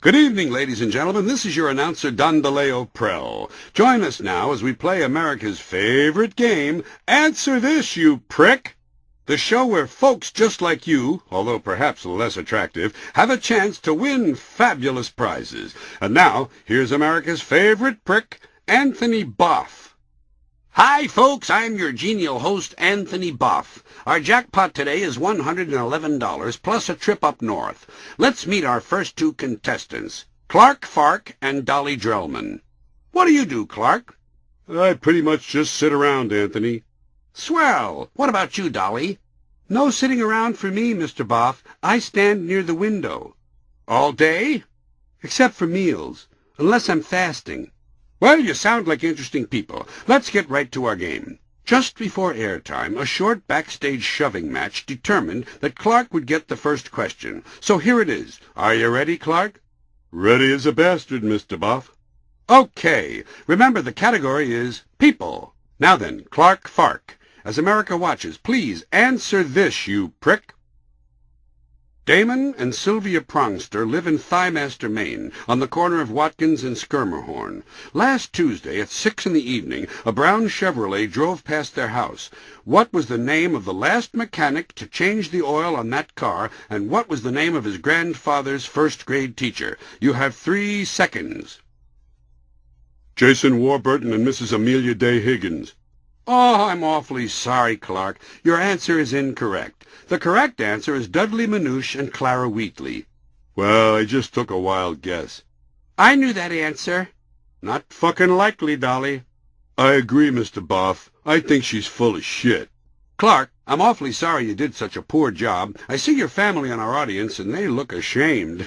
Good evening, ladies and gentlemen. This is your announcer, Dandaleo Prell. Join us now as we play America's favorite game, Answer This, You Prick! The show where folks just like you, although perhaps less attractive, have a chance to win fabulous prizes. And now, here's America's favorite prick, Anthony Boff. Hi, folks. I'm your genial host, Anthony Boff. Our jackpot today is $111 plus a trip up north. Let's meet our first two contestants, Clark Fark and Dolly Drellman. What do you do, Clark? I pretty much just sit around, Anthony. Swell. What about you, Dolly? No sitting around for me, Mr. Boff. I stand near the window. All day? Except for meals, unless I'm fasting. Well, you sound like interesting people. Let's get right to our game. Just before airtime, a short backstage shoving match determined that Clark would get the first question. So here it is. Are you ready, Clark? Ready as a bastard, Mr. Boff. Okay. Remember, the category is people. Now then, Clark Fark, as America watches, please answer this, you prick. Damon and Sylvia Prongster live in Thighmaster, Maine, on the corner of Watkins and Skirmerhorn. Last Tuesday at 6 in the evening, a brown Chevrolet drove past their house. What was the name of the last mechanic to change the oil on that car, and what was the name of his grandfather's first-grade teacher? You have 3 seconds. Jason Warburton and Mrs. Amelia Day Higgins. Oh, I'm awfully sorry, Clark. Your answer is incorrect. The correct answer is Dudley Manouche and Clara Wheatley. Well, I just took a wild guess. I knew that answer. Not fucking likely, Dolly. I agree, Mr. Boff. I think she's full of shit. Clark, I'm awfully sorry you did such a poor job. I see your family in our audience, and they look ashamed.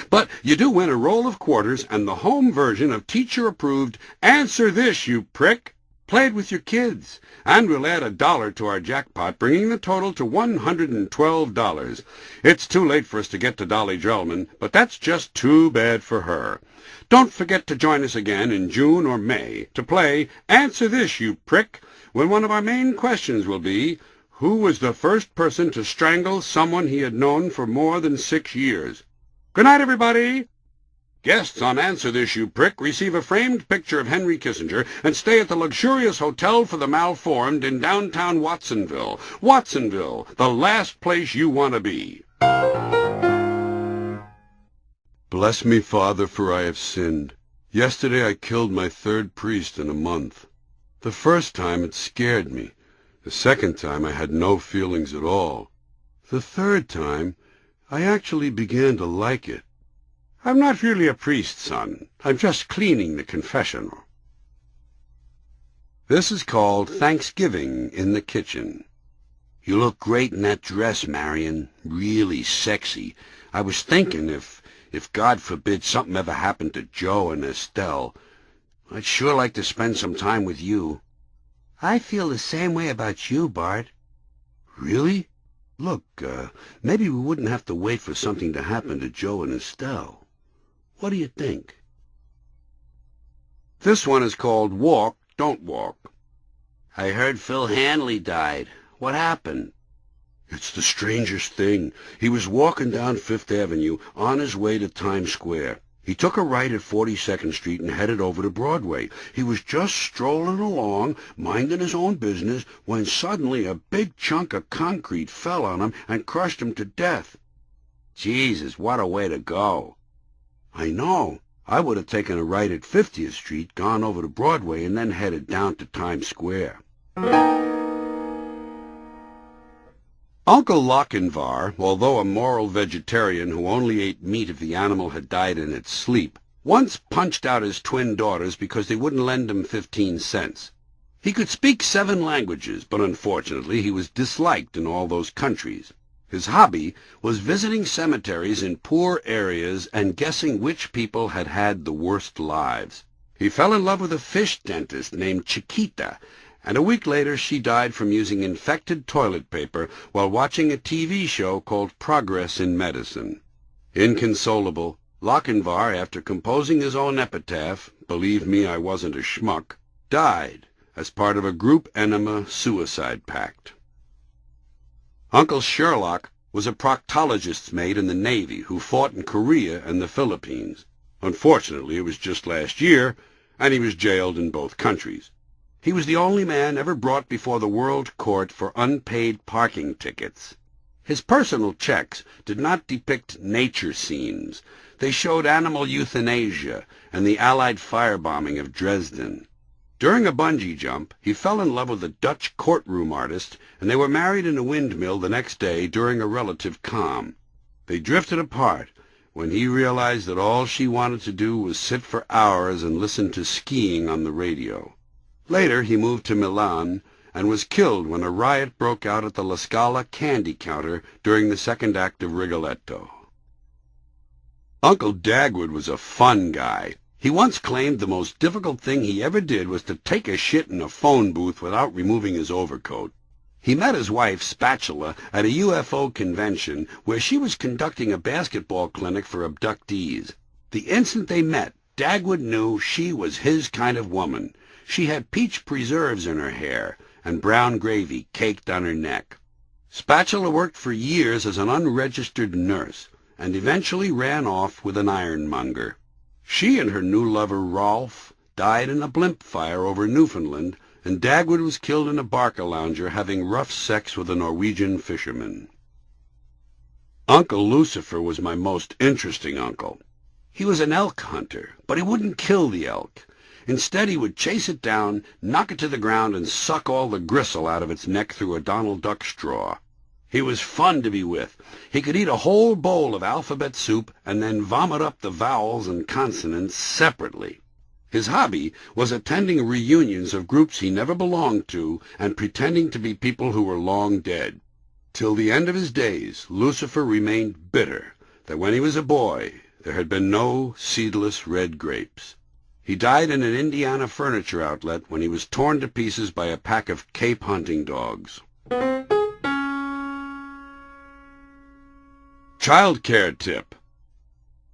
But you do win a roll of quarters and the home version of teacher-approved Answer This, You Prick. Play it with your kids, and we'll add $1 to our jackpot, bringing the total to $112. It's too late for us to get to Dolly Drellman, but that's just too bad for her. Don't forget to join us again in June or May to play Answer This, You Prick, when one of our main questions will be, who was the first person to strangle someone he had known for more than 6 years? Good night, everybody. Guests on Answer This, You Prick receive a framed picture of Henry Kissinger and stay at the luxurious Hotel for the Malformed in downtown Watsonville. Watsonville, the last place you want to be. Bless me, Father, for I have sinned. Yesterday I killed my 3rd priest in a month. The first time it scared me. The second time I had no feelings at all. The third time I actually began to like it. I'm not really a priest, son. I'm just cleaning the confessional. This is called Thanksgiving in the Kitchen. You look great in that dress, Marion. Really sexy. I was thinking if God forbid something ever happened to Joe and Estelle, I'd sure like to spend some time with you. I feel the same way about you, Bart. Really? Look, maybe we wouldn't have to wait for something to happen to Joe and Estelle. What do you think? This one is called Walk, Don't Walk. I heard Phil Hanley died. What happened? It's the strangest thing. He was walking down Fifth Avenue on his way to Times Square. He took a right at 42nd Street and headed over to Broadway. He was just strolling along, minding his own business, when suddenly a big chunk of concrete fell on him and crushed him to death. Jesus, what a way to go. I know. I would have taken a right at 50th Street, gone over to Broadway, and then headed down to Times Square. Uncle Lochinvar, although a moral vegetarian who only ate meat if the animal had died in its sleep, once punched out his twin daughters because they wouldn't lend him 15 cents. He could speak 7 languages, but unfortunately he was disliked in all those countries. His hobby was visiting cemeteries in poor areas and guessing which people had had the worst lives. He fell in love with a fish dentist named Chiquita, and a week later she died from using infected toilet paper while watching a TV show called Progress in Medicine. Inconsolable, Lochinvar, after composing his own epitaph, "Believe me, I wasn't a schmuck," died as part of a group enema suicide pact. Uncle Sherlock, was a proctologist's mate in the Navy who fought in Korea and the Philippines. Unfortunately, it was just last year, and he was jailed in both countries. He was the only man ever brought before the World Court for unpaid parking tickets. His personal checks did not depict nature scenes. They showed animal euthanasia and the Allied firebombing of Dresden. During a bungee jump, he fell in love with a Dutch courtroom artist, and they were married in a windmill the next day during a relative calm. They drifted apart when he realized that all she wanted to do was sit for hours and listen to skiing on the radio. Later, he moved to Milan and was killed when a riot broke out at the La Scala candy counter during the second act of Rigoletto. Uncle Dagwood was a fun guy. He once claimed the most difficult thing he ever did was to take a shit in a phone booth without removing his overcoat. He met his wife, Spatula, at a UFO convention where she was conducting a basketball clinic for abductees. The instant they met, Dagwood knew she was his kind of woman. She had peach preserves in her hair and brown gravy caked on her neck. Spatula worked for years as an unregistered nurse and eventually ran off with an ironmonger. She and her new lover, Rolf, died in a blimp fire over Newfoundland, and Dagwood was killed in a Barcalounger having rough sex with a Norwegian fisherman. Uncle Lucifer was my most interesting uncle. He was an elk hunter, but he wouldn't kill the elk. Instead, he would chase it down, knock it to the ground, and suck all the gristle out of its neck through a Donald Duck straw. He was fun to be with. He could eat a whole bowl of alphabet soup and then vomit up the vowels and consonants separately. His hobby was attending reunions of groups he never belonged to and pretending to be people who were long dead. Till the end of his days, Lucifer remained bitter that when he was a boy there had been no seedless red grapes. He died in an Indiana furniture outlet when he was torn to pieces by a pack of Cape hunting dogs. Child care tip.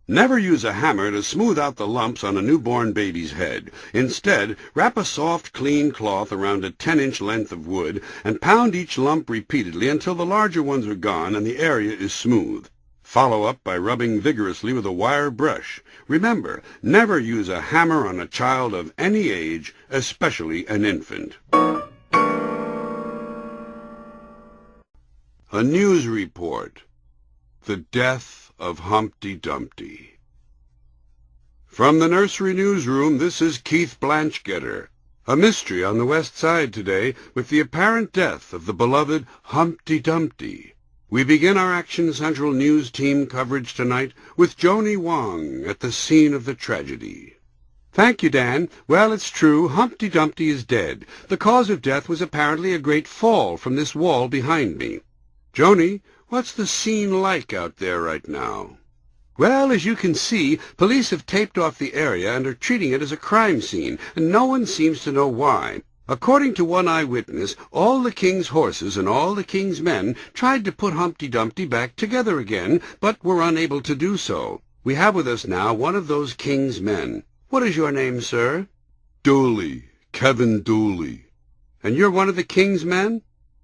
Never use a hammer to smooth out the lumps on a newborn baby's head. Instead, wrap a soft, clean cloth around a 10-inch length of wood and pound each lump repeatedly until the larger ones are gone and the area is smooth. Follow up by rubbing vigorously with a wire brush. Remember, never use a hammer on a child of any age, especially an infant. A news report. The death of Humpty Dumpty. From the nursery newsroom, this is Keith Blanchgetter. A mystery on the West Side today with the apparent death of the beloved Humpty Dumpty. We begin our Action Central News Team coverage tonight with Joni Wong at the scene of the tragedy. Thank you, Dan. Well, it's true. Humpty Dumpty is dead. The cause of death was apparently a great fall from this wall behind me. Joni, what's the scene like out there right now? Well, as you can see, police have taped off the area and are treating it as a crime scene, and no one seems to know why. According to one eyewitness, all the king's horses and all the king's men tried to put Humpty Dumpty back together again, but were unable to do so. We have with us now one of those king's men. What is your name, sir? Dooley, Kevin Dooley. And you're one of the king's men?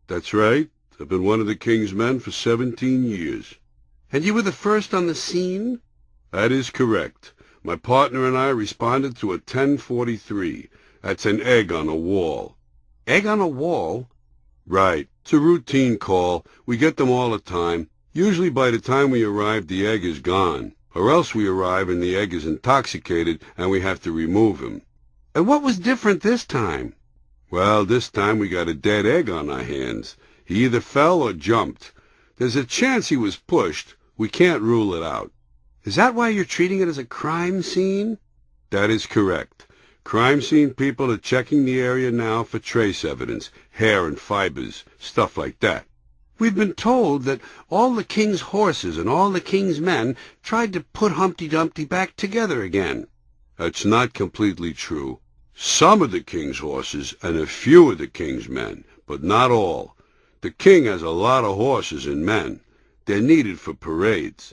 That's right. I've been one of the king's men for 17 years. And you were the first on the scene? That is correct. My partner and I responded to a 1043. That's an egg on a wall. Egg on a wall? Right. It's a routine call. We get them all the time. Usually by the time we arrive, the egg is gone. Or else we arrive and the egg is intoxicated and we have to remove him. And what was different this time? Well, this time we got a dead egg on our hands. He either fell or jumped. There's a chance he was pushed. We can't rule it out. Is that why you're treating it as a crime scene? That is correct. Crime scene people are checking the area now for trace evidence, hair and fibers, stuff like that. We've been told that all the king's horses and all the king's men tried to put Humpty Dumpty back together again. That's not completely true. Some of the king's horses and a few of the king's men, but not all. The king has a lot of horses and men. They're needed for parades.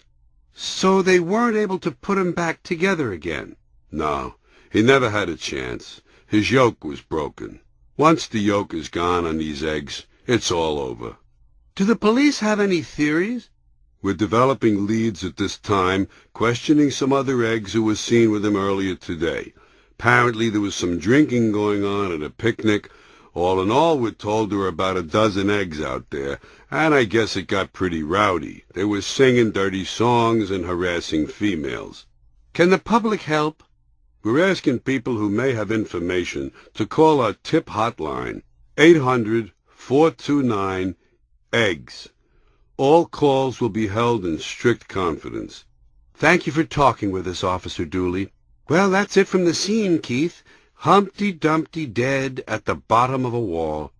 So they weren't able to put him back together again? No, he never had a chance. His yoke was broken. Once the yoke is gone on these eggs, it's all over. Do the police have any theories? We're developing leads at this time, questioning some other eggs who were seen with him earlier today. Apparently there was some drinking going on at a picnic. All in all, we're told there were about a dozen eggs out there, and I guess it got pretty rowdy. They were singing dirty songs and harassing females. Can the public help? We're asking people who may have information to call our tip hotline, 800-429-EGGS. All calls will be held in strict confidence. Thank you for talking with us, Officer Dooley. Well, that's it from the scene, Keith. Humpty Dumpty dead at the bottom of a wall.